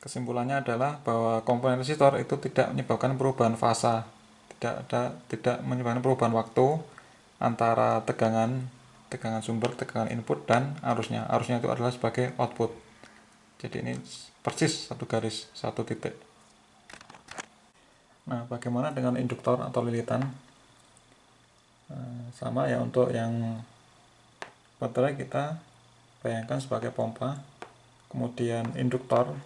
Kesimpulannya adalah bahwa komponen resistor itu tidak menyebabkan perubahan fasa, tidak menyebabkan perubahan waktu antara tegangan sumber, tegangan input dan arusnya. Arusnya itu adalah sebagai output. Jadi ini persis satu garis, satu titik. Nah, bagaimana dengan induktor atau lilitan? Sama ya, untuk yang baterai kita bayangkan sebagai pompa, kemudian induktor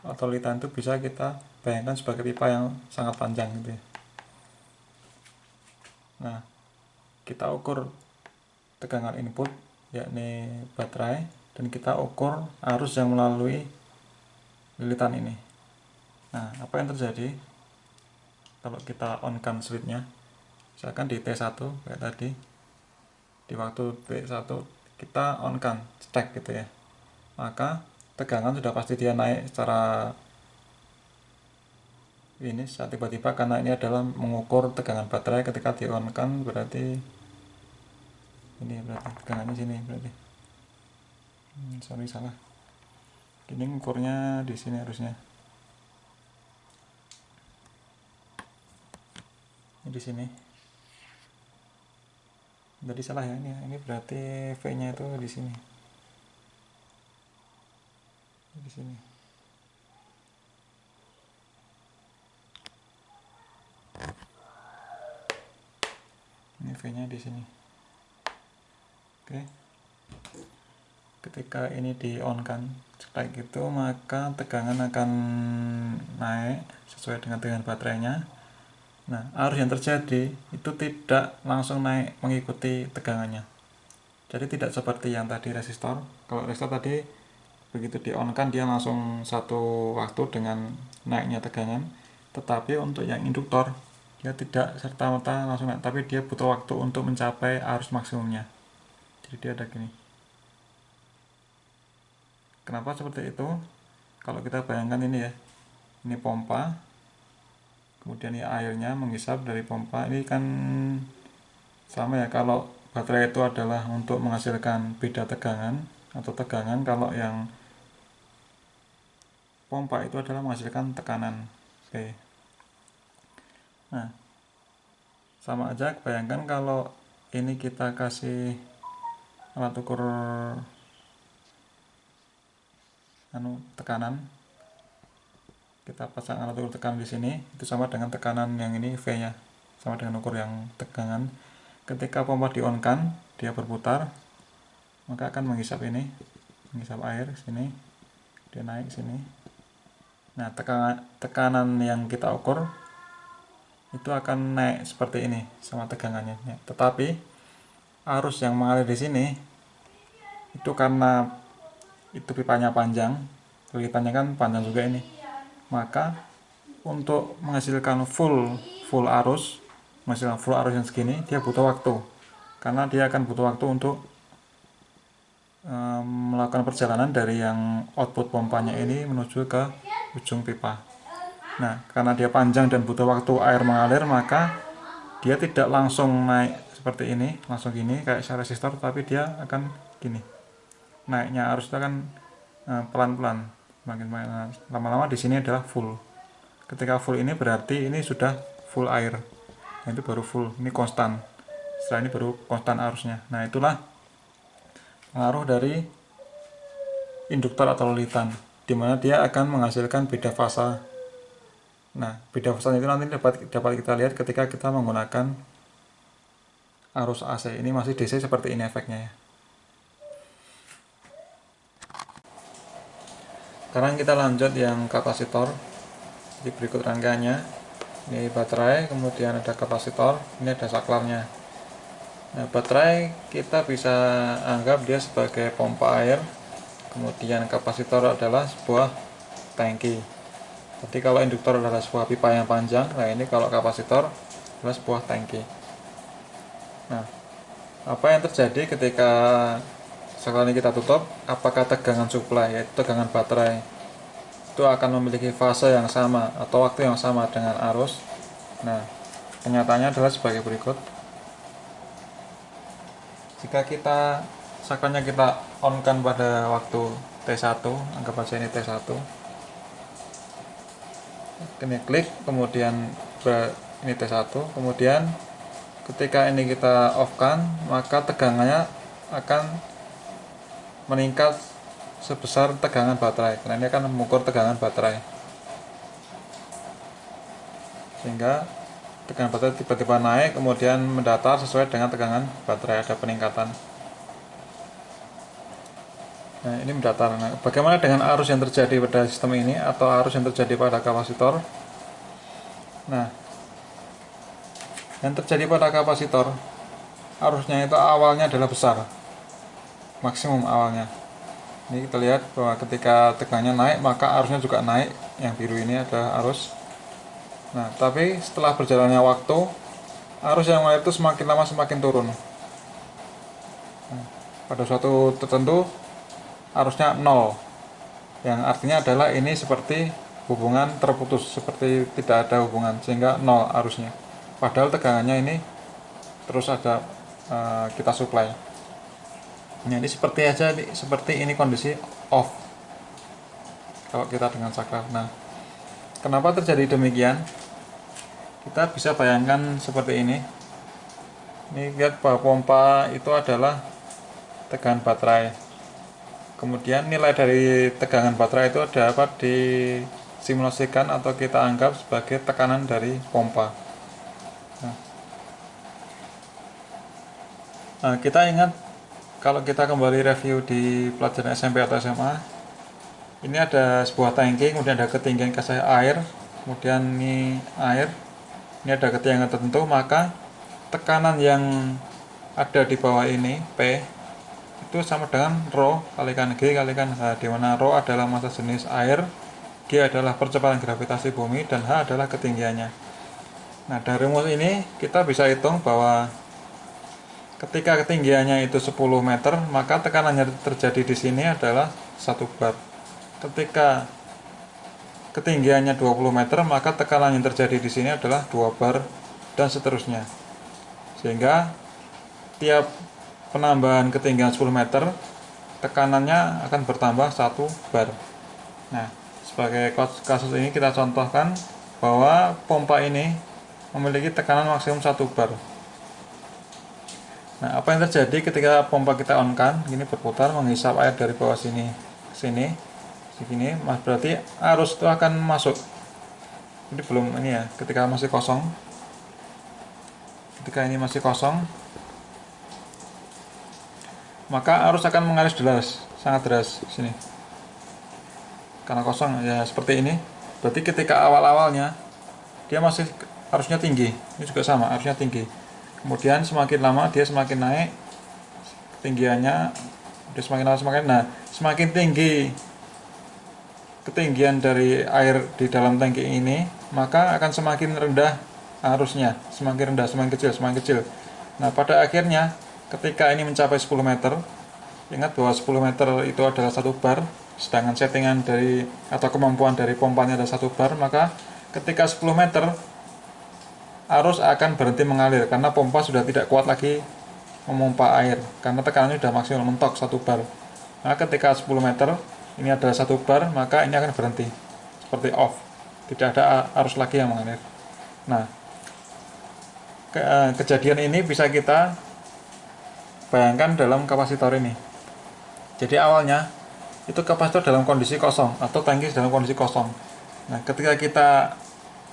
atau lilitan itu bisa kita bayangkan sebagai pipa yang sangat panjang gitu ya. Nah, kita ukur tegangan input yakni baterai, dan kita ukur arus yang melalui lilitan ini. Nah, apa yang terjadi kalau kita on kan switchnya? Misalkan di T1 kayak tadi, di waktu T1 kita on kan stack gitu ya, maka tegangan sudah pasti dia naik secara ini saat tiba-tiba, karena ini adalah mengukur tegangan baterai ketika di on kan. Berarti ini berarti tegangannya sini berarti sorry salah, ini ngukurnya di sini harusnya ini di sini, jadi salah ya, ini berarti V nya itu di sini, di sini. Ini V nya di sini. Oke, ketika ini di on kan kayak gitu, maka tegangan akan naik sesuai dengan tegangan baterainya. Nah, arus yang terjadi itu tidak langsung naik mengikuti tegangannya. Jadi tidak seperti yang tadi resistor. Kalau resistor tadi begitu di on kan dia langsung satu waktu dengan naiknya tegangan. Tetapi untuk yang induktor dia tidak serta-merta langsung naik, tapi dia butuh waktu untuk mencapai arus maksimumnya. Jadi dia ada gini. Kenapa seperti itu? Kalau kita bayangkan ini ya, ini pompa, kemudian ini airnya menghisap dari pompa. Ini kan sama ya, kalau baterai itu adalah untuk menghasilkan beda tegangan atau tegangan, kalau yang pompa itu adalah menghasilkan tekanan P. Nah, sama aja, bayangkan kalau ini kita kasih alat ukur tekanan, kita pasang alat ukur tekanan di sini, itu sama dengan tekanan yang ini V nya, sama dengan ukur yang tegangan. Ketika pompa di on kan, dia berputar, maka akan menghisap ini, menghisap air sini, dia naik sini. Nah, tekanan yang kita ukur itu akan naik seperti ini sama tegangannya. Tetapi arus yang mengalir di sini itu karena itu pipanya panjang, lilitannya kan panjang juga ini, maka untuk menghasilkan full arus, menghasilkan full arus yang segini, dia butuh waktu, karena dia akan butuh waktu untuk melakukan perjalanan dari yang output pompanya ini menuju ke ujung pipa. Nah, karena dia panjang dan butuh waktu air mengalir, maka dia tidak langsung naik seperti ini, langsung gini kayak resistor, tapi dia akan gini. Naiknya arus itu akan pelan-pelan, makin lama-lama di sini adalah full. Ketika full ini berarti ini sudah full air. Nah, itu baru full, ini konstan. Setelah ini baru konstan arusnya. Nah, itulah pengaruh dari induktor atau lilitan, di mana dia akan menghasilkan beda fasa. Nah, beda fasa itu nanti dapat kita lihat ketika kita menggunakan arus AC. Ini masih DC seperti ini efeknya ya. Sekarang kita lanjut yang kapasitor. Di berikut rangkaiannya, ini baterai, kemudian ada kapasitor, ini ada saklarnya. Nah, baterai kita bisa anggap dia sebagai pompa air, kemudian kapasitor adalah sebuah tangki. Jadi kalau induktor adalah sebuah pipa yang panjang, nah ini kalau kapasitor adalah sebuah tangki. Nah, apa yang terjadi ketika saklar ini kita tutup? Apakah tegangan supply, yaitu tegangan baterai, itu akan memiliki fase yang sama atau waktu yang sama dengan arus? Nah, kenyataannya adalah sebagai berikut. Jika saklarnya kita on kan pada waktu T1, anggap saja ini T1, ini klik, kemudian ini T1, kemudian ketika ini kita off kan, maka tegangannya akan meningkat sebesar tegangan baterai, karena ini akan mengukur tegangan baterai, sehingga tegangan baterai tiba-tiba naik kemudian mendatar sesuai dengan tegangan baterai, ada peningkatan. Nah, ini mendatar. Nah, bagaimana dengan arus yang terjadi pada sistem ini atau arus yang terjadi pada kapasitor? Nah, yang terjadi pada kapasitor, arusnya itu awalnya adalah besar, maksimum awalnya. Ini kita lihat bahwa ketika tegangannya naik, maka arusnya juga naik. Yang biru ini adalah arus. Nah, tapi setelah berjalannya waktu, arus yang mengalir itu semakin lama semakin turun. Nah, pada suatu tertentu arusnya 0, yang artinya adalah ini seperti hubungan terputus, seperti tidak ada hubungan, sehingga 0 arusnya. Padahal tegangannya ini terus ada kita supply. Nah, ini seperti ini kondisi off kalau kita dengan saklar. Nah, kenapa terjadi demikian? Kita bisa bayangkan seperti ini. Ini lihat bahwa pompa itu adalah tegangan baterai. Kemudian nilai dari tegangan baterai itu dapat disimulasikan atau kita anggap sebagai tekanan dari pompa. Nah, kita ingat kalau kita kembali review di pelajaran SMP atau SMA, ini ada sebuah tangki, kemudian ada ketinggian kasih air, kemudian ini air, ini ada ketinggian tertentu, maka tekanan yang ada di bawah ini P itu sama dengan Rho kalikan G kalikan H, di mana Rho adalah massa jenis air, G adalah percepatan gravitasi bumi, dan H adalah ketinggiannya. Nah, dari rumus ini kita bisa hitung bahwa ketika ketinggiannya itu 10 meter, maka tekanan yang terjadi di sini adalah 1 bar. Ketika ketinggiannya 20 meter, maka tekanan yang terjadi di sini adalah 2 bar, dan seterusnya. Sehingga tiap penambahan ketinggian 10 meter, tekanannya akan bertambah 1 bar. Nah, sebagai kasus ini kita contohkan bahwa pompa ini memiliki tekanan maksimum 1 bar. Nah, apa yang terjadi ketika pompa kita on kan, ini berputar menghisap air dari bawah sini ke sini, segini, berarti arus itu akan masuk. Ini belum ini ya, ketika masih kosong. Ketika ini masih kosong, maka arus akan mengalir deras, sangat deras sini. Karena kosong ya seperti ini. Berarti ketika awal-awalnya dia masih arusnya tinggi. Ini juga sama, arusnya tinggi. Kemudian semakin lama dia semakin naik ketinggiannya, dia semakin lama semakin tinggi ketinggian dari air di dalam tangki ini, maka akan semakin rendah arusnya, semakin rendah, semakin kecil. Nah, pada akhirnya ketika ini mencapai 10 meter, ingat bahwa 10 meter itu adalah 1 bar, sedangkan settingan dari atau kemampuan dari pompanya adalah 1 bar, maka ketika 10 meter arus akan berhenti mengalir karena pompa sudah tidak kuat lagi memompa air karena tekanannya sudah maksimal mentok 1 bar. Nah, ketika 10 meter ini adalah 1 bar, maka ini akan berhenti seperti off, tidak ada arus lagi yang mengalir. Nah, kejadian ini bisa kita bayangkan dalam kapasitor ini. Jadi awalnya itu kapasitor dalam kondisi kosong atau tangki dalam kondisi kosong. Nah, ketika kita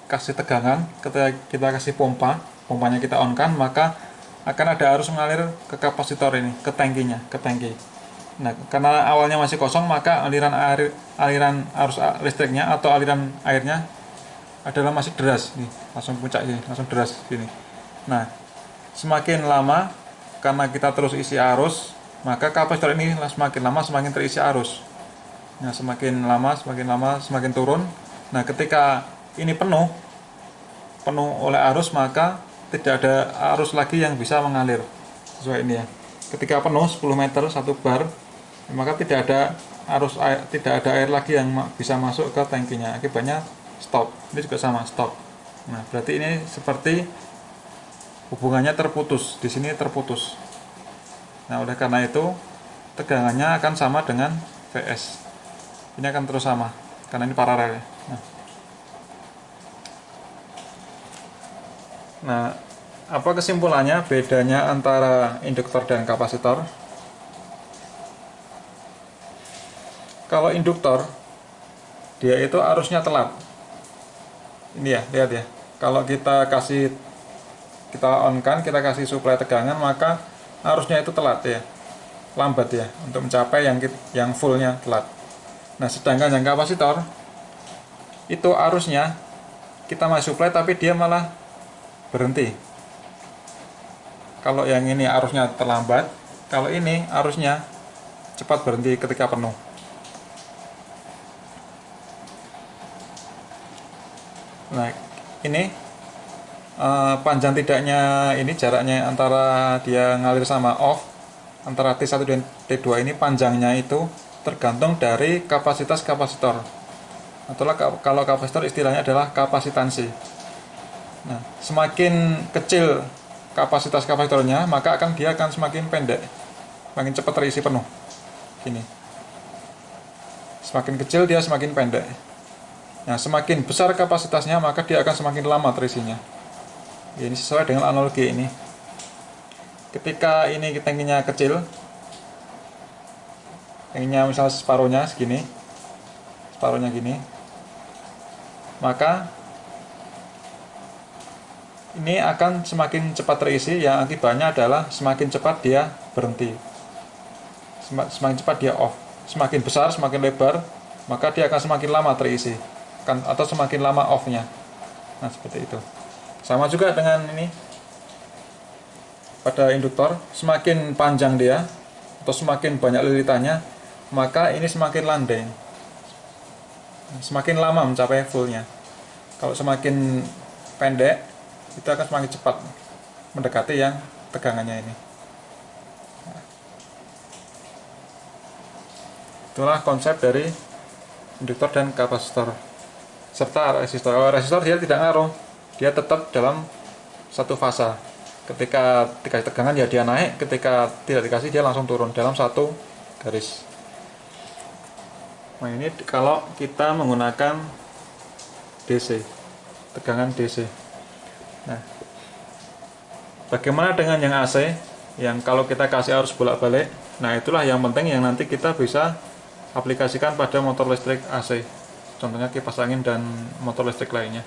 kasih tegangan, ketika kita kasih pompanya kita on kan, maka akan ada arus mengalir ke kapasitor ini, ke tangki. Nah, karena awalnya masih kosong, maka aliran arus listriknya atau aliran airnya adalah masih deras nih, langsung puncak ini, langsung deras sini. Nah, semakin lama karena kita terus isi arus, maka kapasitor ini semakin lama semakin terisi arus. Nah, semakin lama semakin turun. Nah, ketika ini penuh oleh arus, maka tidak ada arus lagi yang bisa mengalir sesuai ini ya. Ketika penuh 10 meter 1 bar, maka tidak ada air lagi yang bisa masuk ke tangkinya, akibatnya stop. Ini juga sama, stop. Nah, berarti ini seperti hubungannya terputus, di sini terputus. Nah, oleh karena itu tegangannya akan sama dengan Vs. Ini akan terus sama karena ini paralel ya. Nah, Nah, apa kesimpulannya bedanya antara induktor dan kapasitor? Kalau induktor, dia itu arusnya telat. Ini ya, lihat ya. Kalau kita on kan, kita kasih suplai tegangan, maka arusnya itu telat ya, lambat ya, untuk mencapai yang fullnya telat. Nah, sedangkan yang kapasitor itu arusnya kita masih suplai tapi dia malah berhenti. Kalau yang ini arusnya terlambat, kalau ini arusnya cepat berhenti ketika penuh. Nah, ini panjang tidaknya ini jaraknya antara dia ngalir sama off, antara T1 dan T2 ini panjangnya itu tergantung dari kapasitas kapasitor. Atau kalau kapasitor istilahnya adalah kapasitansi. Nah, semakin kecil kapasitas kapasitornya, maka dia akan semakin pendek, semakin cepat terisi penuh. Gini. Semakin kecil dia semakin pendek. Nah, semakin besar kapasitasnya, maka dia akan semakin lama terisinya. Ya, ini sesuai dengan analogi ini. Ketika ini tankinya kecil, tankinya misalnya separuhnya segini, separuhnya gini, maka ini akan semakin cepat terisi, yang akibatnya adalah semakin cepat dia berhenti, semakin cepat dia off. Semakin besar, semakin lebar, maka dia akan semakin lama terisi, atau semakin lama off-nya. Nah, seperti itu. Sama juga dengan ini, pada induktor, semakin panjang dia atau semakin banyak lilitannya, maka ini semakin landai, semakin lama mencapai fullnya. Kalau semakin pendek, itu akan semakin cepat mendekati yang tegangannya ini. Itulah konsep dari induktor dan kapasitor serta resistor. Resistor dia tidak ngaruh, dia tetap dalam satu fasa. Ketika dikasih tegangan ya dia naik, ketika tidak dikasih dia langsung turun dalam satu garis. Nah, ini kalau kita menggunakan DC, tegangan DC. Nah, bagaimana dengan yang AC, yang kalau kita kasih arus bolak-balik? Nah, itulah yang penting yang nanti kita bisa aplikasikan pada motor listrik AC, contohnya kipas angin dan motor listrik lainnya.